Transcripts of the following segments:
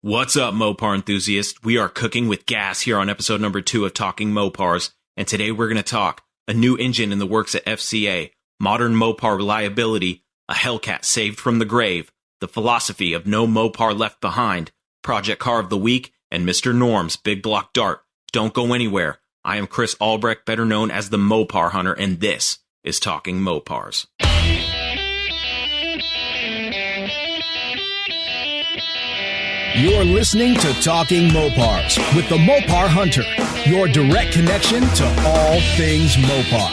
What's up, Mopar enthusiasts? We are cooking with gas here on episode number 2 of Talking Mopars, and today we're going to talk a new engine in the works at FCA, modern Mopar reliability, a Hellcat saved from the grave, the philosophy of No Mopar Left Behind, Project Car of the Week, and Mr. Norm's Big Block Dart. Don't go anywhere. I am Chris Albrecht, better known as the Mopar Hunter, and this is Talking Mopars. You're listening to Talking Mopars with the Mopar Hunter, your direct connection to all things Mopar.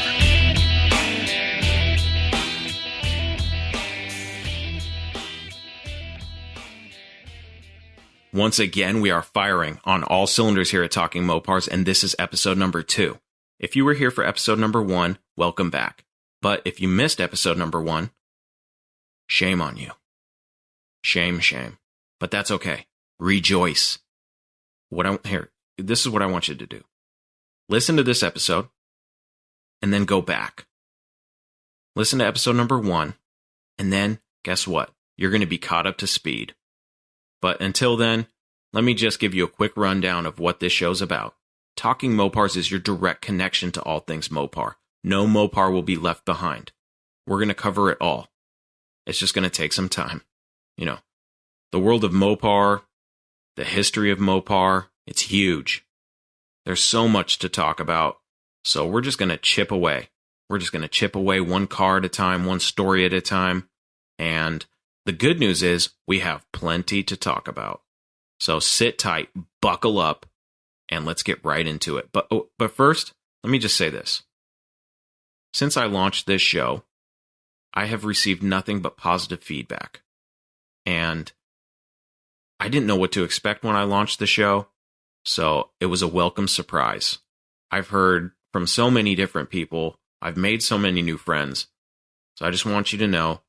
Once again, we are firing on all cylinders here at Talking Mopars, and this is episode number 2. If you were here for episode number 1, welcome back. But if you missed episode number 1, shame on you. Shame. But that's okay. Rejoice. This is what I want you to do. Listen to this episode, and then go back. Listen to episode number 1, and then, guess what? You're going to be caught up to speed. But until then, let me just give you a quick rundown of what this show's about. Talking Mopars is your direct connection to all things Mopar. No Mopar will be left behind. We're going to cover it all. It's just going to take some time. You know, the world of Mopar, the history of Mopar, it's huge. There's so much to talk about, so we're just going to chip away. We're just going to chip away one car at a time, one story at a time, and the good news is we have plenty to talk about. So sit tight, buckle up, and let's get right into it. But first, let me just say this. Since I launched this show, I have received nothing but positive feedback. And I didn't know what to expect when I launched the show, so it was a welcome surprise. I've heard from so many different people. I've made so many new friends. So I just want you to know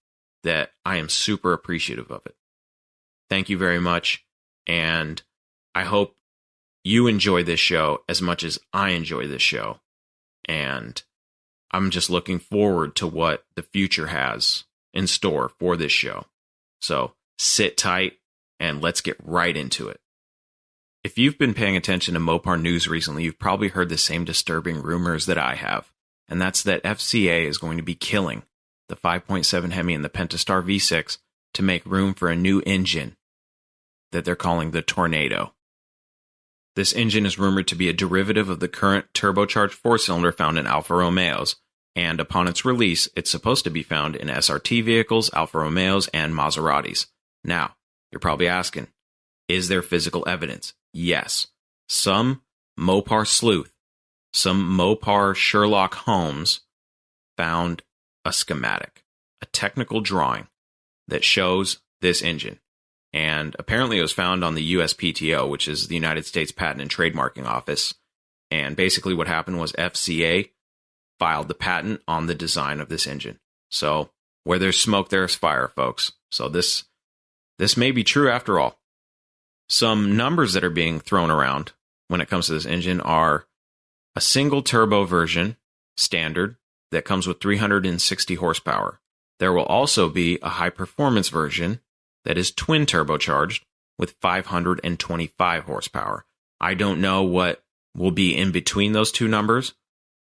that I am super appreciative of it. Thank you very much, and I hope you enjoy this show as much as I enjoy this show. And I'm just looking forward to what the future has in store for this show. So sit tight, and let's get right into it. If you've been paying attention to Mopar news recently, you've probably heard the same disturbing rumors that I have, and that's that FCA is going to be killing the 5.7 HEMI and the Pentastar V6 to make room for a new engine that they're calling the Tornado. This engine is rumored to be a derivative of the current turbocharged four-cylinder found in Alfa Romeos, and upon its release, it's supposed to be found in SRT vehicles, Alfa Romeos, and Maseratis. Now, you're probably asking, is there physical evidence? Yes. Some Mopar sleuth, some Mopar Sherlock Holmes found a schematic, a technical drawing that shows this engine. And apparently it was found on the USPTO, which is the United States Patent and Trademarking Office. And basically what happened was FCA filed the patent on the design of this engine. So where there's smoke, there's fire, folks. So this may be true after all. Some numbers that are being thrown around when it comes to this engine are a single turbo version, standard, that comes with 360 horsepower. There will also be a high-performance version that is twin turbocharged with 525 horsepower. I don't know what will be in between those two numbers,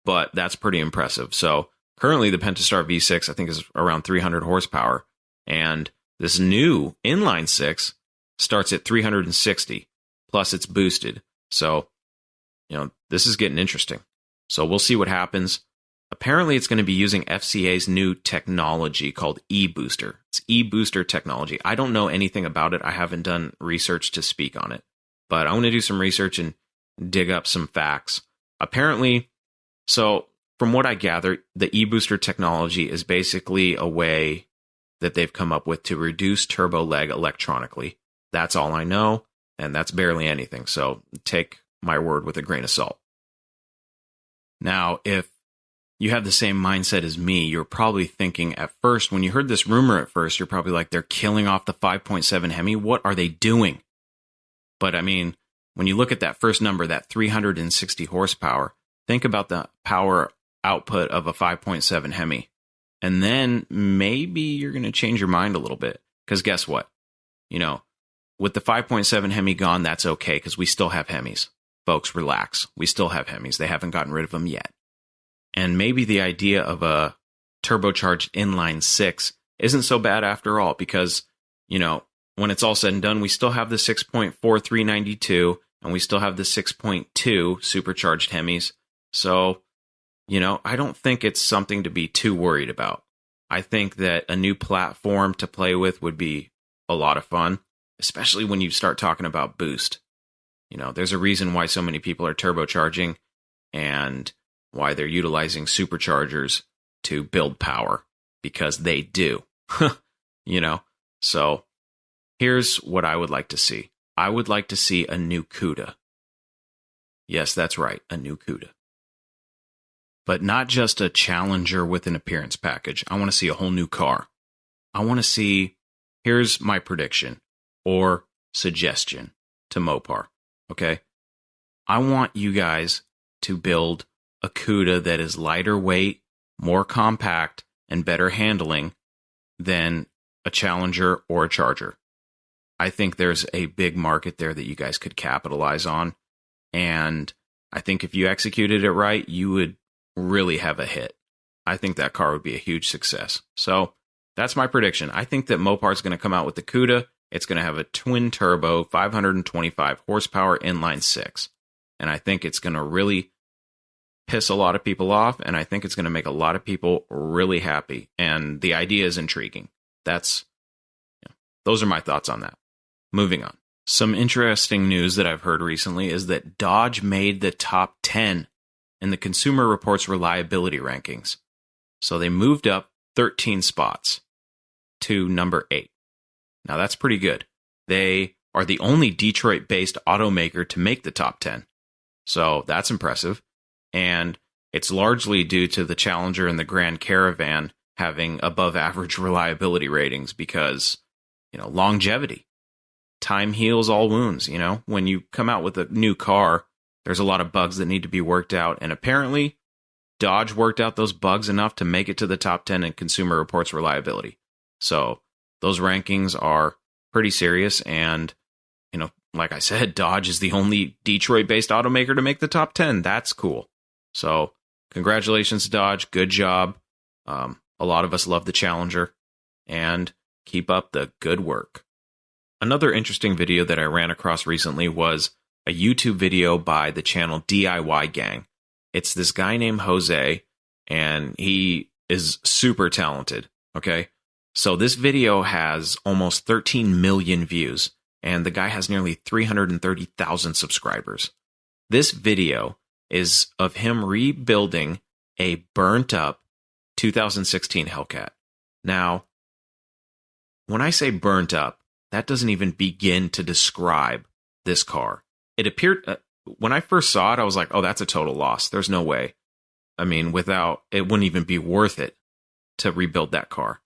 but that's pretty impressive. So currently the Pentastar V6, I think, is around 300 horsepower, and this new inline 6 starts at 360, plus it's boosted. So, this is getting interesting. So we'll see what happens. Apparently, it's going to be using FCA's new technology called e-booster. It's e-booster technology. I don't know anything about it. I haven't done research to speak on it. But I'm going to do some research and dig up some facts. Apparently, so from what I gather, the e-booster technology is basically a way that they've come up with to reduce turbo lag electronically. That's all I know, and that's barely anything. So take my word with a grain of salt. Now, if you have the same mindset as me, you're probably thinking at first, when you heard this rumor at first, you're probably like, they're killing off the 5.7 HEMI. What are they doing? But I mean, when you look at that first number, that 360 horsepower, think about the power output of a 5.7 HEMI. And then maybe you're going to change your mind a little bit. Because guess what? with the 5.7 HEMI gone, that's okay because we still have HEMIs. Folks, relax. We still have HEMIs. They haven't gotten rid of them yet. And maybe the idea of a turbocharged inline six isn't so bad after all because, when it's all said and done, we still have the 6.4 392 and we still have the 6.2 supercharged HEMIs. So, I don't think it's something to be too worried about. I think that a new platform to play with would be a lot of fun, especially when you start talking about boost. There's a reason why so many people are turbocharging and why they're utilizing superchargers to build power, because they do. So here's what I would like to see. I would like to see a new CUDA. Yes, that's right, a new CUDA. But not just a Challenger with an appearance package. I want to see a whole new car. I want to see, here's my prediction or suggestion to Mopar, okay? I want you guys to build a CUDA that is lighter weight, more compact, and better handling than a Challenger or a Charger. I think there's a big market there that you guys could capitalize on. And I think if you executed it right, you would really have a hit. I think that car would be a huge success. So that's my prediction. I think that Mopar is going to come out with the CUDA. It's going to have a twin turbo, 525 horsepower inline six. And I think it's going to really piss a lot of people off. And I think it's going to make a lot of people really happy. And the idea is intriguing. Those are my thoughts on that. Moving on. Some interesting news that I've heard recently is that Dodge made the top 10 in the Consumer Reports reliability rankings. So they moved up 13 spots to number 8. Now that's pretty good. They are the only Detroit-based automaker to make the top 10. So that's impressive. And it's largely due to the Challenger and the Grand Caravan having above average reliability ratings because, longevity. Time heals all wounds, When you come out with a new car, there's a lot of bugs that need to be worked out. And apparently, Dodge worked out those bugs enough to make it to the top 10 in Consumer Reports reliability. So those rankings are pretty serious. And, like I said, Dodge is the only Detroit-based automaker to make the top 10. That's cool. So congratulations, Dodge. Good job. A lot of us love the Challenger. And keep up the good work. Another interesting video that I ran across recently was a YouTube video by the channel DIY Gang. It's this guy named Jose, and he is super talented, okay? So this video has almost 13 million views, and the guy has nearly 330,000 subscribers. This video is of him rebuilding a burnt-up 2016 Hellcat. Now, when I say burnt up, that doesn't even begin to describe this car. It appeared, when I first saw it, I was like, oh, that's a total loss. There's no way. I mean, it wouldn't even be worth it to rebuild that car.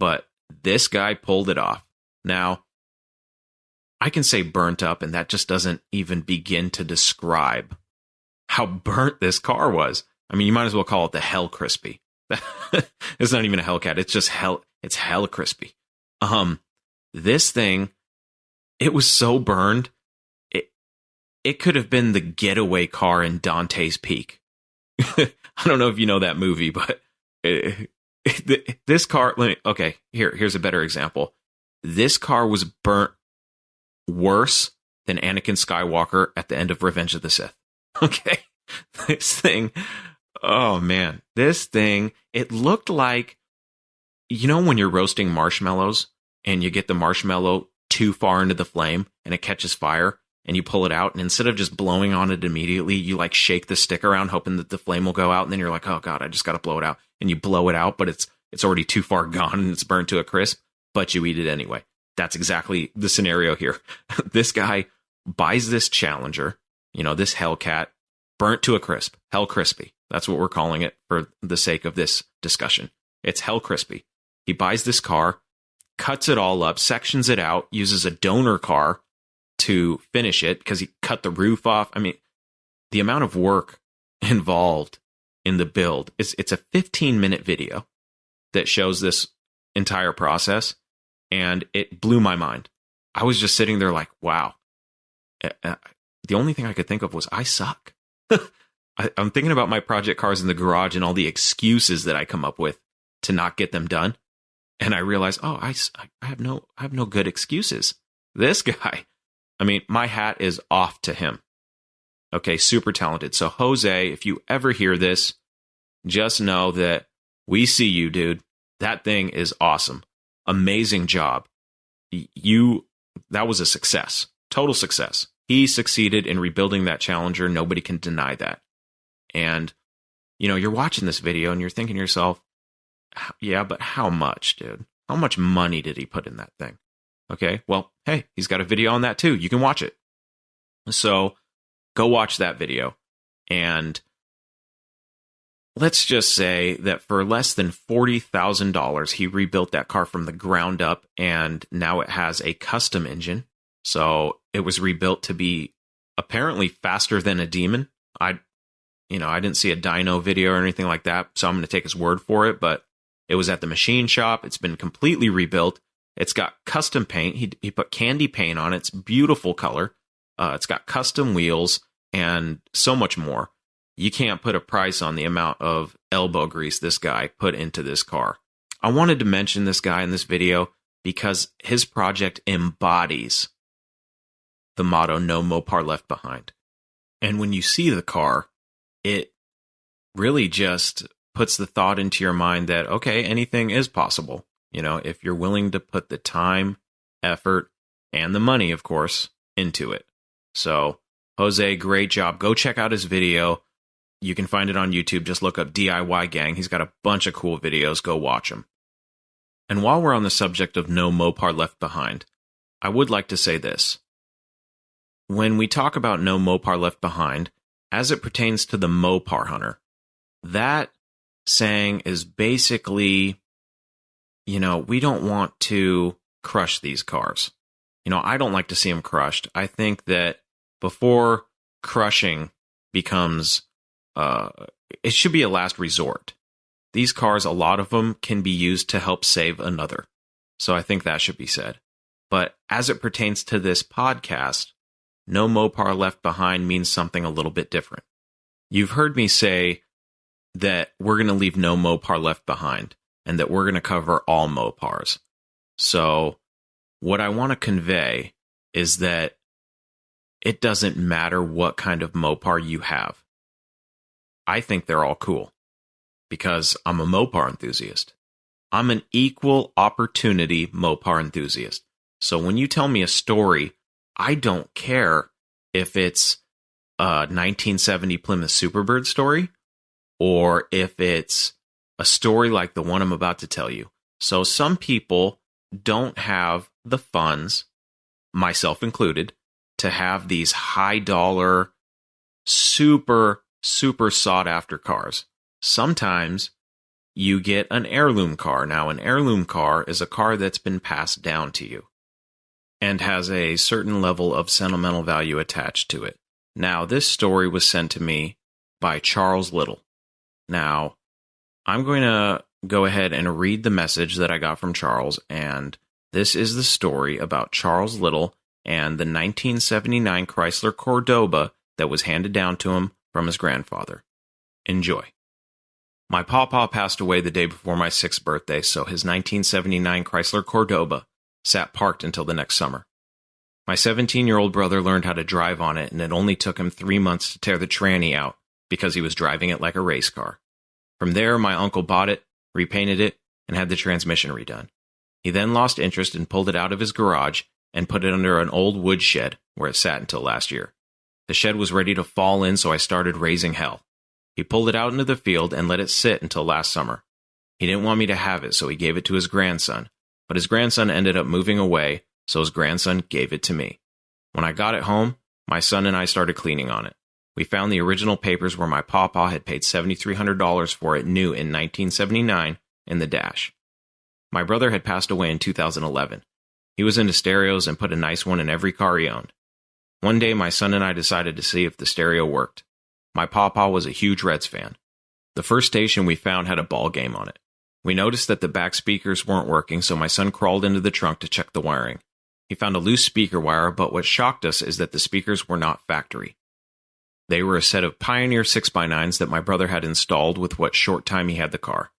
But this guy pulled it off. Now, I can say burnt up, and that just doesn't even begin to describe how burnt this car was. I mean, you might as well call it the Hell Crispy. It's not even a Hellcat. It's just it's Hell Crispy. This thing, it was so burned, it could have been the getaway car in Dante's Peak. I don't know if you know that movie, but this car, here's a better example. This car was burnt worse than Anakin Skywalker at the end of Revenge of the Sith. Okay? This thing, oh man, it looked like, when you're roasting marshmallows, and you get the marshmallow too far into the flame and it catches fire and you pull it out, and instead of just blowing on it immediately, you shake the stick around hoping that the flame will go out, and then you're like, oh god, I just got to blow it out, and you blow it out, but it's already too far gone and it's burned to a crisp, but you eat it anyway. That's exactly the scenario here. This guy buys this Challenger, this Hellcat, burnt to a crisp, Hell Crispy. That's what we're calling it for the sake of this discussion. It's Hell Crispy. He buys this car, cuts it all up, sections it out, uses a donor car to finish it because he cut the roof off. I mean, the amount of work involved in the build, it's a 15-minute video that shows this entire process, and it blew my mind. I was just sitting there like, wow. The only thing I could think of was I suck. I'm thinking about my project cars in the garage and all the excuses that I come up with to not get them done. And I realized, I have no good excuses. This guy, I mean, my hat is off to him. Okay, super talented. So Jose, if you ever hear this, just know that we see you, dude. That thing is awesome. Amazing job. That was a success. Total success. He succeeded in rebuilding that Challenger. Nobody can deny that. And, you're watching this video and you're thinking to yourself, yeah, but how much, dude? How much money did he put in that thing? Okay, well, hey, he's got a video on that too. You can watch it. So go watch that video. And let's just say that for less than $40,000, he rebuilt that car from the ground up, and now it has a custom engine. So it was rebuilt to be apparently faster than a Demon. I didn't see a dyno video or anything like that, so I'm going to take his word for it, but it was at the machine shop. It's been completely rebuilt. It's got custom paint. He put candy paint on it. It's beautiful color. It's got custom wheels and so much more. You can't put a price on the amount of elbow grease this guy put into this car. I wanted to mention this guy in this video because his project embodies the motto, No Mopar Left Behind. And when you see the car, it really just puts the thought into your mind that, okay, anything is possible. If you're willing to put the time, effort, and the money, of course, into it. So, Jose, great job. Go check out his video. You can find it on YouTube. Just look up DIY Gang. He's got a bunch of cool videos. Go watch them. And while we're on the subject of No Mopar Left Behind, I would like to say this. When we talk about No Mopar Left Behind, as it pertains to the Mopar hunter, that saying is basically, we don't want to crush these cars. I don't like to see them crushed. I think that before crushing becomes, it should be a last resort. These cars, a lot of them can be used to help save another. So I think that should be said. But as it pertains to this podcast, No Mopar Left Behind means something a little bit different. You've heard me say that we're going to leave no Mopar left behind and that we're going to cover all Mopars. So what I want to convey is that it doesn't matter what kind of Mopar you have. I think they're all cool because I'm a Mopar enthusiast. I'm an equal opportunity Mopar enthusiast. So when you tell me a story, I don't care if it's a 1970 Plymouth Superbird story or if it's a story like the one I'm about to tell you. So some people don't have the funds, myself included, to have these high dollar, super, super sought after cars. Sometimes you get an heirloom car. Now, an heirloom car is a car that's been passed down to you and has a certain level of sentimental value attached to it. Now, this story was sent to me by Charles Little. Now, I'm going to go ahead and read the message that I got from Charles, and this is the story about Charles Little and the 1979 Chrysler Cordoba that was handed down to him from his grandfather. Enjoy. My pawpaw passed away the day before my 6th birthday, so his 1979 Chrysler Cordoba sat parked until the next summer. My 17-year-old brother learned how to drive on it, and it only took him 3 months to tear the tranny out because he was driving it like a race car. From there, my uncle bought it, repainted it, and had the transmission redone. He then lost interest and pulled it out of his garage and put it under an old wood shed where it sat until last year. The shed was ready to fall in, so I started raising hell. He pulled it out into the field and let it sit until last summer. He didn't want me to have it, so he gave it to his grandson. But his grandson ended up moving away, so his grandson gave it to me. When I got it home, my son and I started cleaning on it. We found the original papers where my pawpaw had paid $7,300 for it new in 1979 in the dash. My brother had passed away in 2011. He was into stereos and put a nice one in every car he owned. One day, my son and I decided to see if the stereo worked. My pawpaw was a huge Reds fan. The first station we found had a ball game on it. We noticed that the back speakers weren't working, so my son crawled into the trunk to check the wiring. He found a loose speaker wire, but what shocked us is that the speakers were not factory. They were a set of Pioneer 6x9s that my brother had installed with what short time he had the car.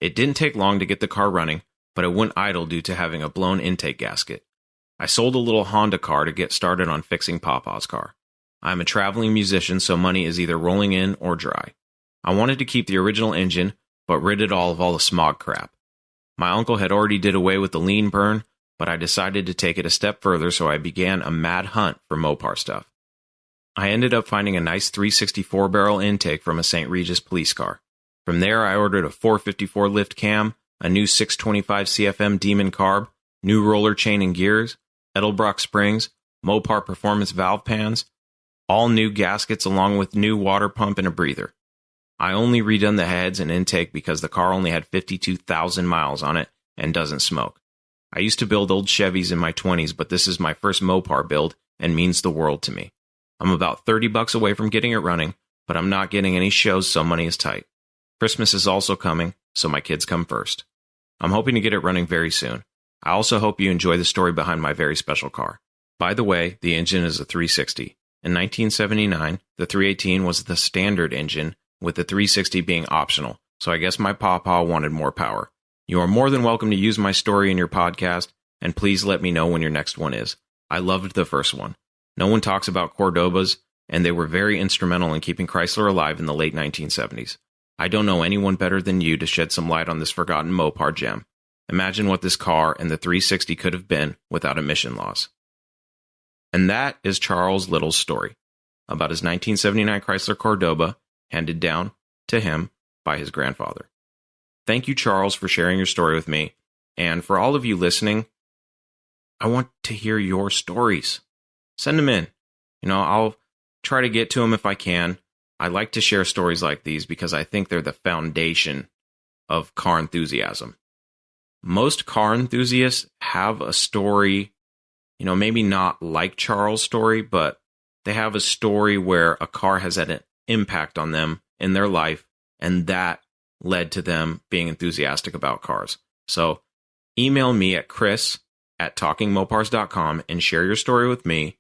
It didn't take long to get the car running, but it wouldn't idle due to having a blown intake gasket. I sold a little Honda car to get started on fixing Papa's car. I'm a traveling musician, so money is either rolling in or dry. I wanted to keep the original engine, but rid it all the smog crap. My uncle had already did away with the lean burn, but I decided to take it a step further, so I began a mad hunt for Mopar stuff. I ended up finding a nice 364-barrel intake from a St. Regis police car. From there, I ordered a 454 lift cam, a new 625 CFM Demon carb, new roller chain and gears, Edelbrock springs, Mopar performance valve pans, all new gaskets along with new water pump and a breather. I only redone the heads and intake because the car only had 52,000 miles on it and doesn't smoke. I used to build old Chevys in my 20s, but this is my first Mopar build and means the world to me. I'm about $30 away from getting it running, but I'm not getting any shows, so money is tight. Christmas is also coming, so my kids come first. I'm hoping to get it running very soon. I also hope you enjoy the story behind my very special car. By the way, the engine is a 360. In 1979, the 318 was the standard engine, with the 360 being optional, so I guess my papa wanted more power. You are more than welcome to use my story in your podcast, and please let me know when your next one is. I loved the first one. No one talks about Cordobas, and they were very instrumental in keeping Chrysler alive in the late 1970s. I don't know anyone better than you to shed some light on this forgotten Mopar gem. Imagine what this car and the 360 could have been without emission loss. And that is Charles Little's story about his 1979 Chrysler Cordoba handed down to him by his grandfather. Thank you, Charles, for sharing your story with me. And for all of you listening, I want to hear your stories. Send them in. I'll try to get to them if I can. I like to share stories like these because I think they're the foundation of car enthusiasm. Most car enthusiasts have a story, maybe not like Charles' story, but they have a story where a car has had an impact on them in their life, and that led to them being enthusiastic about cars. So email me at chris@talkingmopars.com and share your story with me.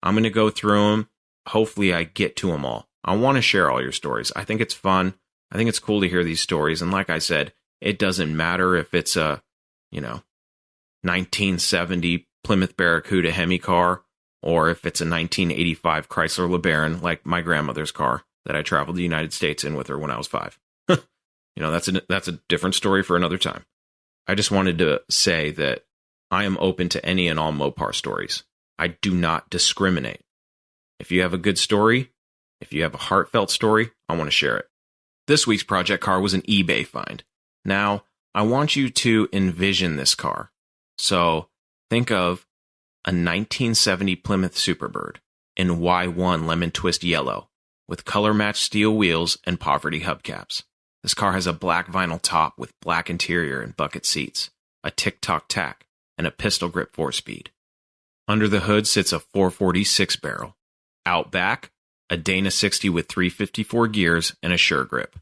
I'm going to go through them. Hopefully I get to them all. I want to share all your stories. I think it's fun. I think it's cool to hear these stories. And like I said, it doesn't matter if it's a, 1970 Plymouth Barracuda HEMI car, or if it's a 1985 Chrysler LeBaron, like my grandmother's car that I traveled the United States in with her when I was 5. That's a different story for another time. I just wanted to say that I am open to any and all Mopar stories. I do not discriminate. If you have a good story, if you have a heartfelt story, I want to share it. This week's project car was an eBay find. Now, I want you to envision this car. So, think of a 1970 Plymouth Superbird in Y1 lemon twist yellow with color-matched steel wheels and poverty hubcaps. This car has a black vinyl top with black interior and bucket seats, a tick-tock tack, and a pistol grip 4-speed. Under the hood sits a 446 barrel. Out back, a Dana 60 with 354 gears and a sure grip.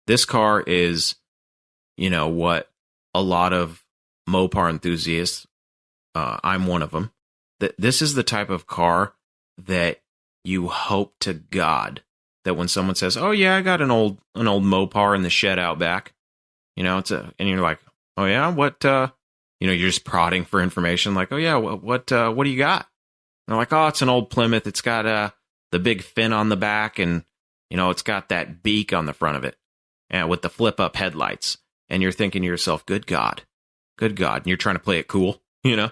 This car is, what a lot of Mopar enthusiasts, I'm one of them, this is the type of car that you hope to God that when someone says, "Oh yeah, I got an old Mopar in the shed out back," and you're like, "Oh yeah, what?" You're just prodding for information, like, "Oh yeah, what do you got?" And they're like, "Oh, it's an old Plymouth. It's got the big fin on the back, and it's got that beak on the front of it, and with the flip up headlights." And you're thinking to yourself, "Good God," and you're trying to play it cool, when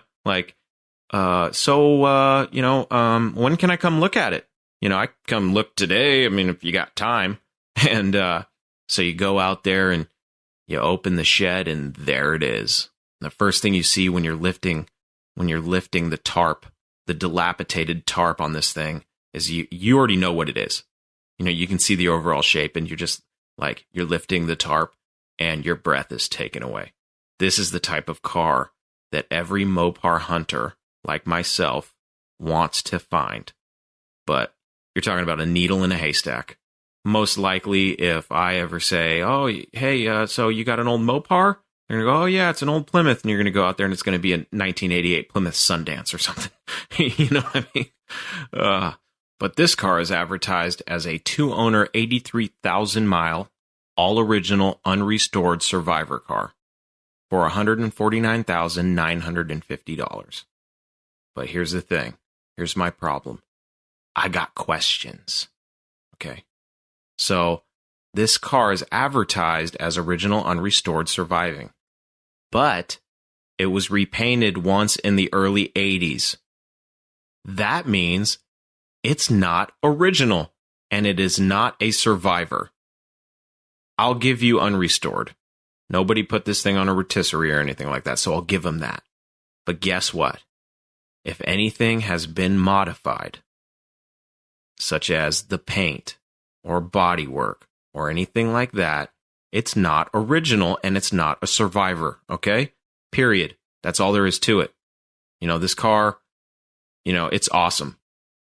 can I come look at it? I come look today. I mean, if you got time. And so you go out there and you open the shed, and there it is. And the first thing you see when you're lifting the tarp, the dilapidated tarp on this thing, is you already know what it is. You can see the overall shape, and you're just like, you're lifting the tarp and your breath is taken away. This is the type of car that every Mopar hunter like myself wants to find. But you're talking about a needle in a haystack. Most likely, if I ever say, "Oh, hey, so you got an old Mopar?" They're going to go, oh, yeah, it's an old Plymouth. And you're going to go out there and it's going to be a 1988 Plymouth Sundance or something. You know what I mean? But this car is advertised as a two-owner, 83,000-mile, all-original, unrestored survivor car for $149,950. But here's the thing. Here's my problem. I got questions. Okay. So this car is advertised as original, unrestored, surviving. But it was repainted once in the early 80s. That means it's not original, and it is not a survivor. I'll give you unrestored. Nobody put this thing on a rotisserie or anything like that, so I'll give them that. But guess what? If anything has been modified, such as the paint or bodywork or anything like that, it's not original and it's not a survivor, okay? Period. That's all there is to it. You know, this car, you know, it's awesome.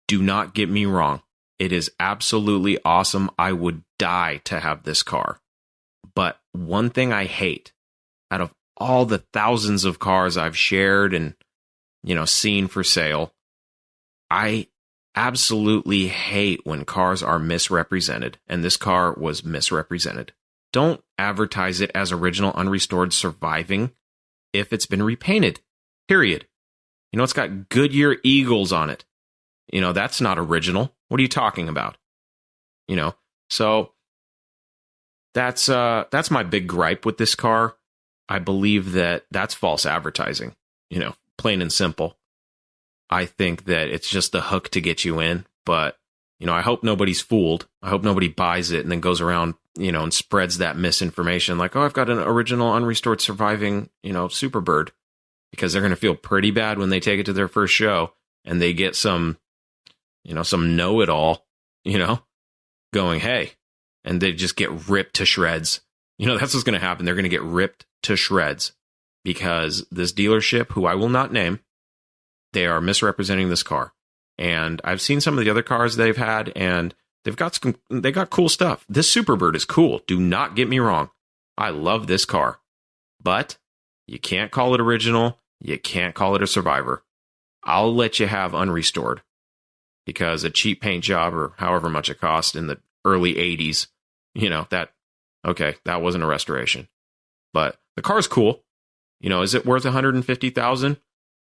Do not get me wrong. It is absolutely awesome. I would die to have this car. But one thing I hate, out of all the thousands of cars I've shared and, you know, seen for sale, I absolutely hate when cars are misrepresented. And this car was misrepresented. Don't advertise it as original, unrestored, surviving if it's been repainted. Period. You know, it's got Goodyear Eagles on it. You know, that's not original. What are you talking about? You know, so that's my big gripe with this car. I believe that that's false advertising, you know, plain and simple. I think that it's just the hook to get you in, but, you know, I hope nobody's fooled. I hope nobody buys it and then goes around, you know, and spreads that misinformation like, oh, I've got an original, unrestored, surviving, you know, Superbird, because they're going to feel pretty bad when they take it to their first show and they get some, you know, some know-it-all, you know, going, hey, and they just get ripped to shreds. You know, that's what's going to happen. They're going to get ripped to shreds because this dealership, who I will not name, they are misrepresenting this car. And I've seen some of the other cars they've had, and they got cool stuff. This Superbird is cool. Do not get me wrong. I love this car. But you can't call it original. You can't call it a survivor. I'll let you have unrestored, because a cheap paint job or however much it cost in the early 80s, you know, that wasn't a restoration. But the car's cool. You know, is it worth $150,000?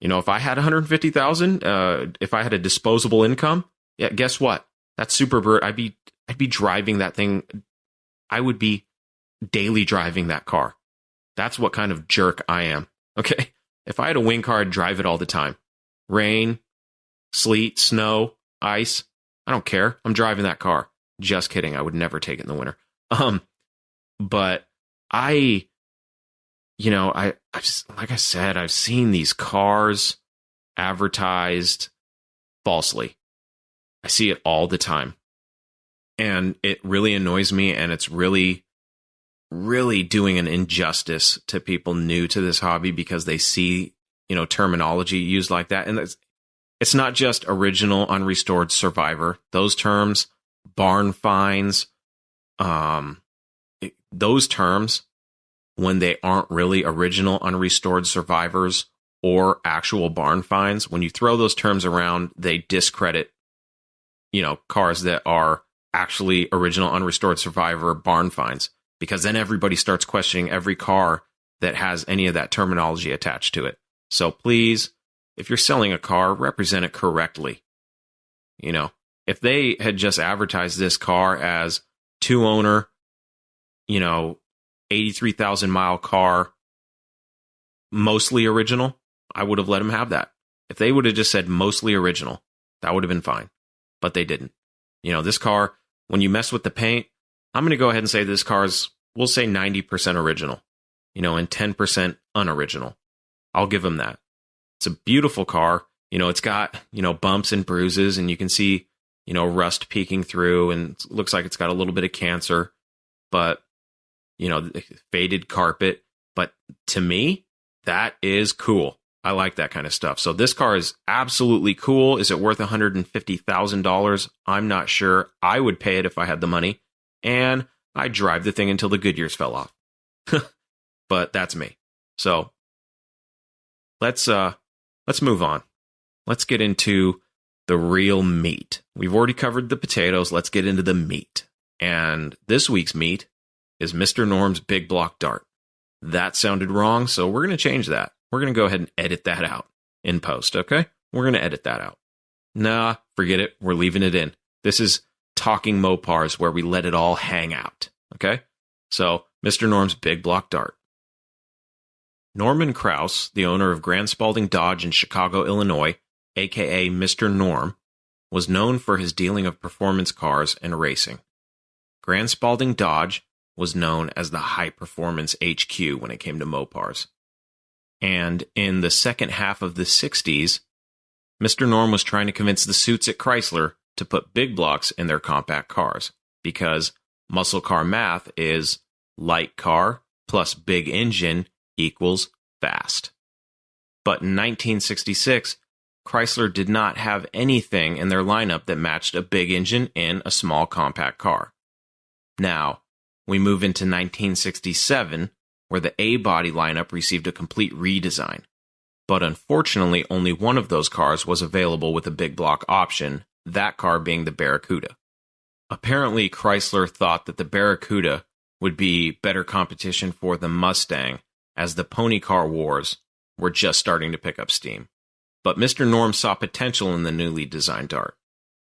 You know, if I had $150,000, if I had a disposable income, yeah, guess what? That Superbird, I'd be driving that thing. I would be daily driving that car. That's what kind of jerk I am. Okay. If I had a wing car, I'd drive it all the time. Rain, sleet, snow, ice. I don't care. I'm driving that car. Just kidding. I would never take it in the winter. But I just, like I said, I've seen these cars advertised falsely. I see it all the time. And it really annoys me, and it's really, really doing an injustice to people new to this hobby, because they see, you know, terminology used like that. And it's not just original, unrestored, survivor. Those terms, barn finds, those terms, when they aren't really original, unrestored survivors or actual barn finds, when you throw those terms around, they discredit, you know, cars that are actually original, unrestored, survivor, barn finds, because then everybody starts questioning every car that has any of that terminology attached to it. So please, if you're selling a car, represent it correctly. You know, if they had just advertised this car as two-owner, you know, 83,000-mile car, mostly original, I would have let them have that. If they would have just said mostly original, that would have been fine. But they didn't. You know, this car, when you mess with the paint, I'm going to go ahead and say this car's, we'll say 90% original, you know, and 10% unoriginal. I'll give them that. It's a beautiful car. You know, it's got, you know, bumps and bruises, and you can see, you know, rust peeking through, and it looks like it's got a little bit of cancer, but, you know, faded carpet. But to me, that is cool. I like that kind of stuff. So this car is absolutely cool. Is it worth $150,000? I'm not sure. I would pay it if I had the money, and I'd drive the thing until the Goodyears fell off. But that's me. So let's move on. Let's get into the real meat. We've already covered the potatoes. Let's get into the meat. And this week's meat is Mr. Norm's big block dart. That sounded wrong, so we're going to change that. We're going to go ahead and edit that out in post, okay? We're going to edit that out. Nah, forget it. We're leaving it in. This is Talking Mopars, where we let it all hang out, okay? So, Mr. Norm's big block dart. Norman Kraus, the owner of Grand Spalding Dodge in Chicago, Illinois, aka Mr. Norm, was known for his dealing of performance cars and racing. Grand Spalding Dodge was known as the High Performance HQ when it came to Mopars. And in the second half of the 60s, Mr. Norm was trying to convince the suits at Chrysler to put big blocks in their compact cars, because muscle car math is light car plus big engine equals fast. But in 1966, Chrysler did not have anything in their lineup that matched a big engine in a small compact car. Now, we move into 1967, where the A-body lineup received a complete redesign. But unfortunately, only one of those cars was available with a big block option, that car being the Barracuda. Apparently, Chrysler thought that the Barracuda would be better competition for the Mustang, as the pony car wars were just starting to pick up steam. But Mr. Norm saw potential in the newly designed Dart.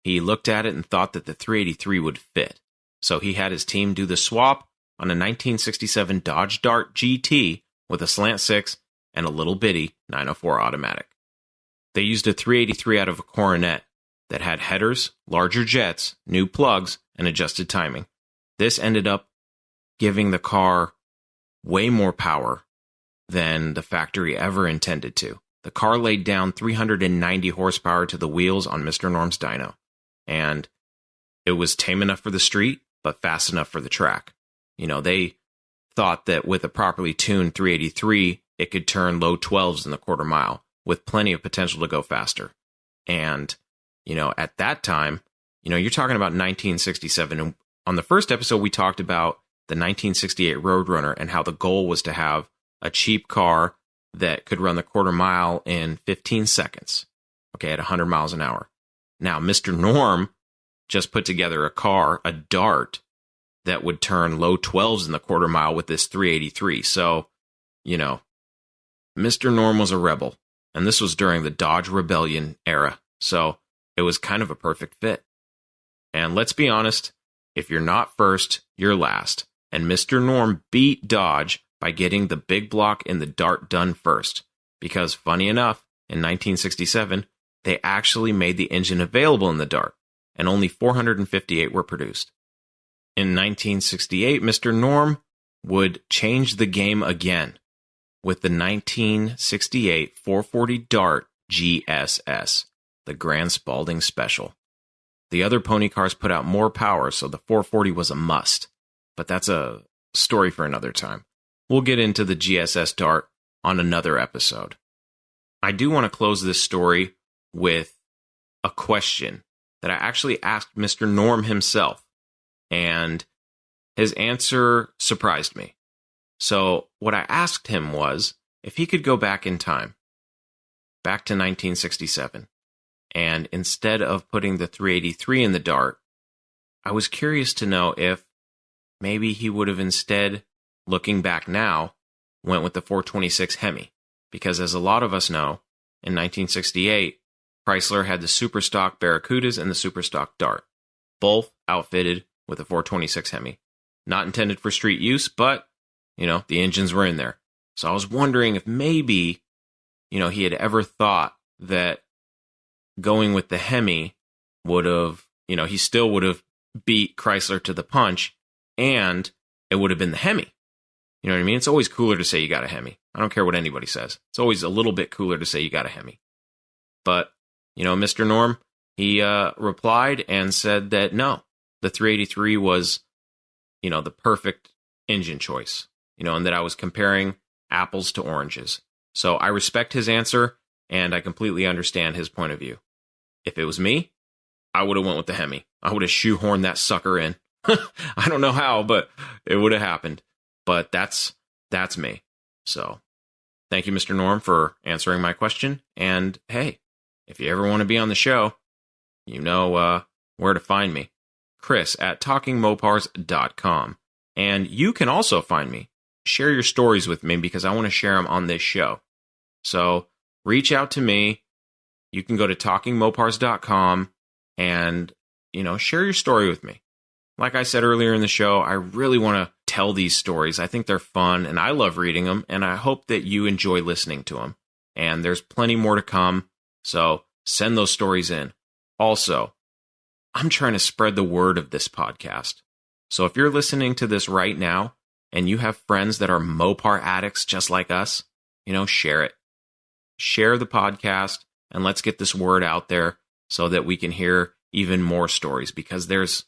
He looked at it and thought that the 383 would fit. So he had his team do the swap on a 1967 Dodge Dart GT with a slant 6 and a little bitty 904 automatic. They used a 383 out of a Coronet that had headers, larger jets, new plugs, and adjusted timing. This ended up giving the car way more power than the factory ever intended to. The car laid down 390 horsepower to the wheels on Mr. Norm's dyno, and it was tame enough for the street, but fast enough for the track. You know, they thought that with a properly tuned 383, it could turn low 12s in the quarter mile, with plenty of potential to go faster. And, you know, at that time, you know, you're talking about 1967, and on the first episode, we talked about the 1968 Roadrunner and how the goal was to have a cheap car that could run the quarter mile in 15 seconds, okay, at 100 miles an hour. Now, Mr. Norm just put together a car, a Dart, that would turn low 12s in the quarter mile with this 383. So, you know, Mr. Norm was a rebel, and this was during the Dodge Rebellion era, so it was kind of a perfect fit. And let's be honest, if you're not first, you're last. And Mr. Norm beat Dodge by getting the big block in the Dart done first. Because, funny enough, in 1967, they actually made the engine available in the Dart, and only 458 were produced. In 1968, Mr. Norm would change the game again with the 1968 440 Dart GSS, the Grand Spalding Special. The other pony cars put out more power, so the 440 was a must. But that's a story for another time. We'll get into the GSS Dart on another episode. I do want to close this story with a question that I actually asked Mr. Norm himself, and his answer surprised me. So what I asked him was if he could go back in time, back to 1967, and instead of putting the 383 in the Dart, I was curious to know if maybe he would have instead, looking back now, went with the 426 HEMI. Because as a lot of us know, in 1968, Chrysler had the Superstock Barracudas and the Superstock Dart, both outfitted with a 426 HEMI. Not intended for street use, but, you know, the engines were in there. So I was wondering if maybe, you know, he had ever thought that going with the HEMI would have, you know, he still would have beat Chrysler to the punch, and it would have been the HEMI. You know what I mean? It's always cooler to say you got a HEMI. I don't care what anybody says. It's always a little bit cooler to say you got a HEMI. But, you know, Mr. Norm, he replied and said that no, the 383 was, you know, the perfect engine choice, you know, and that I was comparing apples to oranges. So I respect his answer, and I completely understand his point of view. If it was me, I would have went with the HEMI. I would have shoehorned that sucker in. I don't know how, but it would have happened. But that's me. So thank you, Mr. Norm, for answering my question. And hey, if you ever want to be on the show, you know where to find me. Chris at talkingmopars.com. And you can also find me. Share your stories with me because I want to share them on this show. So reach out to me. You can go to talkingmopars.com and, share your story with me. Like I said earlier in the show, I really want to tell these stories. I think they're fun, and I love reading them, and I hope that you enjoy listening to them. And there's plenty more to come, so send those stories in. Also, I'm trying to spread the word of this podcast. So if you're listening to this right now, and you have friends that are Mopar addicts just like us, share it. Share the podcast, and let's get this word out there so that we can hear even more stories, because there's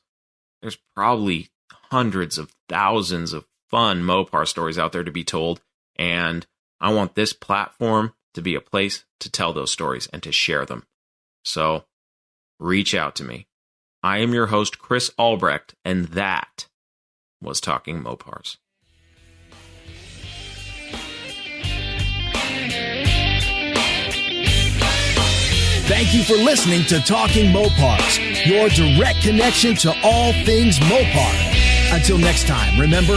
probably hundreds of thousands of fun Mopar stories out there to be told, and I want this platform to be a place to tell those stories and to share them. So reach out to me. I am your host, Chris Albrecht, and that was Talking Mopars. Thank you for listening to Talking Mopars, your direct connection to all things Mopar. Until next time, remember,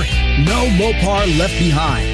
no Mopar left behind.